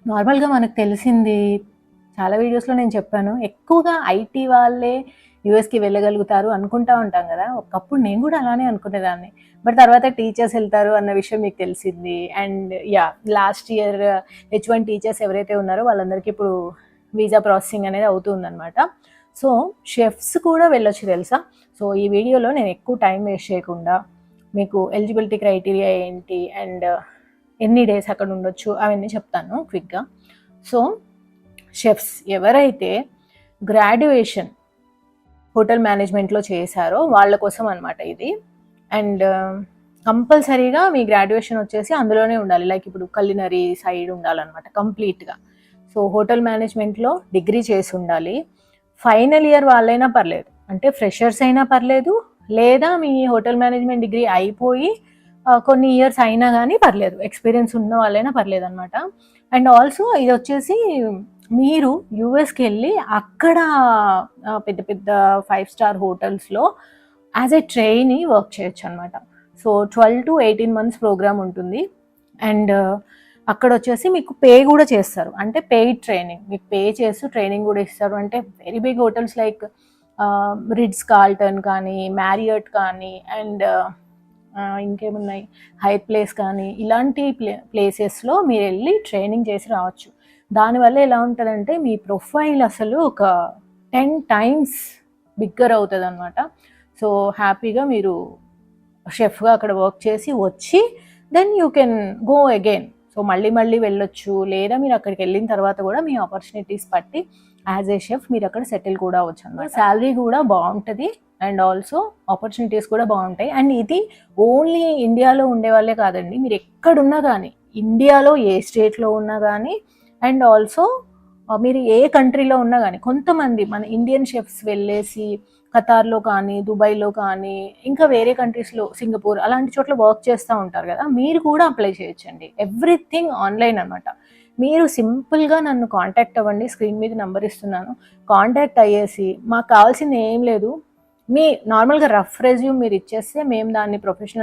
నార్మల్‌గా మనకు తెలిసింది చాలా వీడియోస్‌లో నేను చెప్పాను. ఎక్కువగా ఐటీ వాళ్ళే యూఎస్‌కి వెళ్ళగలుగుతారు అనుకుంటా ఉంటాం గదా! ఒకప్పుడు నేను గూడా అలానే అనుకునేదాన్ని. బట్ తర్వాత టీచర్స్ ఎళ్తారు అన్న విషయం మీకు తెలిసింది. And last year H1 teachers ఎవరైతే ఉన్నారో వాళ్ళందరికీ ఇప్పుడు వీసా ప్రాసెసింగ్ అనేది అవుతుందనమాట. సో, షెఫ్స్ కూడా వెళ్ళొచ్చు తెలుసా? సో, ఈ వీడియోలో నేను ఎక్కువ టైం వేస్ట్ చేయకుండా మీకు ఎలిజిబిలిటీ క్రైటీరియా ఏంటి అండ్ ఎన్ని డేస్ అక్కడ ఉండొచ్చు అవన్నీ చెప్తాను క్విక్గా. సో, షెఫ్స్ ఎవరైతే గ్రాడ్యుయేషన్ హోటల్ మేనేజ్మెంట్లో చేశారో వాళ్ళ కోసం అనమాట ఇది. అండ్ కంపల్సరీగా మీ గ్రాడ్యుయేషన్ వచ్చేసి అందులోనే ఉండాలి. లైక్ ఇప్పుడు కల్లినరీ సైడ్ ఉండాలన్నమాట కంప్లీట్గా. సో హోటల్ మేనేజ్మెంట్లో డిగ్రీ చేసి ఉండాలి. ఫైనల్ ఇయర్ వాళ్ళైనా పర్లేదు, అంటే ఫ్రెషర్స్ అయినా పర్లేదు, లేదా మీ హోటల్ మేనేజ్మెంట్ డిగ్రీ అయిపోయి కొన్ని ఇయర్స్ అయినా కానీ పర్లేదు, ఎక్స్పీరియన్స్ ఉన్న వాళ్ళైనా పర్లేదు అనమాట. అండ్ ఆల్సో ఇది వచ్చేసి మీరు యూఎస్కి వెళ్ళి అక్కడ పెద్ద పెద్ద 5 స్టార్ హోటల్స్లో యాజ్ ఏ ట్రైనీ వర్క్ చేయొచ్చు అనమాట. సో 12 to 18 months ప్రోగ్రామ్ ఉంటుంది. అండ్ అక్కడ వచ్చేసి మీకు పే కూడా చేస్తారు, అంటే పెయిడ్ ట్రైనింగ్, మీకు పే చేస్తూ ట్రైనింగ్ కూడా ఇస్తారు. అంటే very big hotels like రిడ్స్ Carlton కానీ, మ్యారియట్ కానీ, అండ్ ఇంకేమున్నాయి, హైట్ ప్లేస్ కానీ, ఇలాంటి ప్లేసెస్లో మీరు వెళ్ళి ట్రైనింగ్ చేసి రావచ్చు. దానివల్ల ఎలా ఉంటుందంటే మీ ప్రొఫైల్ అసలు ఒక 10 times బిగ్గర్ అవుతుంది అనమాట. సో హ్యాపీగా మీరు షెఫ్గా అక్కడ వర్క్ చేసి వచ్చి then you can go again. So మళ్ళీ మళ్ళీ వెళ్ళొచ్చు, లేదా మీరు అక్కడికి వెళ్ళిన తర్వాత కూడా మీ ఆపర్చునిటీస్ పట్టి యాజ్ ఏ షెఫ్ మీరు అక్కడ సెటిల్ కూడా అవ్వచ్చు అనమాట. శాలరీ కూడా బాగుంటుంది అండ్ ఆల్సో ఆపర్చునిటీస్ కూడా బాగుంటాయి. అండ్ ఇది ఓన్లీ ఇండియాలో ఉండే వాళ్ళే కాదండి, మీరు ఎక్కడున్నా కానీ, ఇండియాలో ఏ స్టేట్లో ఉన్నా కానీ, అండ్ ఆల్సో మీరు ఏ కంట్రీలో ఉన్నా కానీ, కొంతమంది మన ఇండియన్ షెఫ్స్ వెళ్ళేసి ఖతార్లో కానీ, దుబాయ్లో కానీ, ఇంకా వేరే కంట్రీస్లో, సింగపూర్ అలాంటి చోట్ల వర్క్ చేస్తూ ఉంటారు కదా, మీరు కూడా అప్లై చేయొచ్చండి. ఎవ్రీథింగ్ ఆన్లైన్ అనమాట. మీరు సింపుల్గా నన్ను కాంటాక్ట్ అవ్వండి, స్క్రీన్ మీద నెంబర్ ఇస్తున్నాను. కాంటాక్ట్ అయ్యేసి మాకు కావాల్సింది ఏం లేదు, మీ నార్మల్గా రఫ్ రెజ్యూమ్ మీరు ఇచ్చేస్తే మేము దాన్ని ప్రొఫెషనల్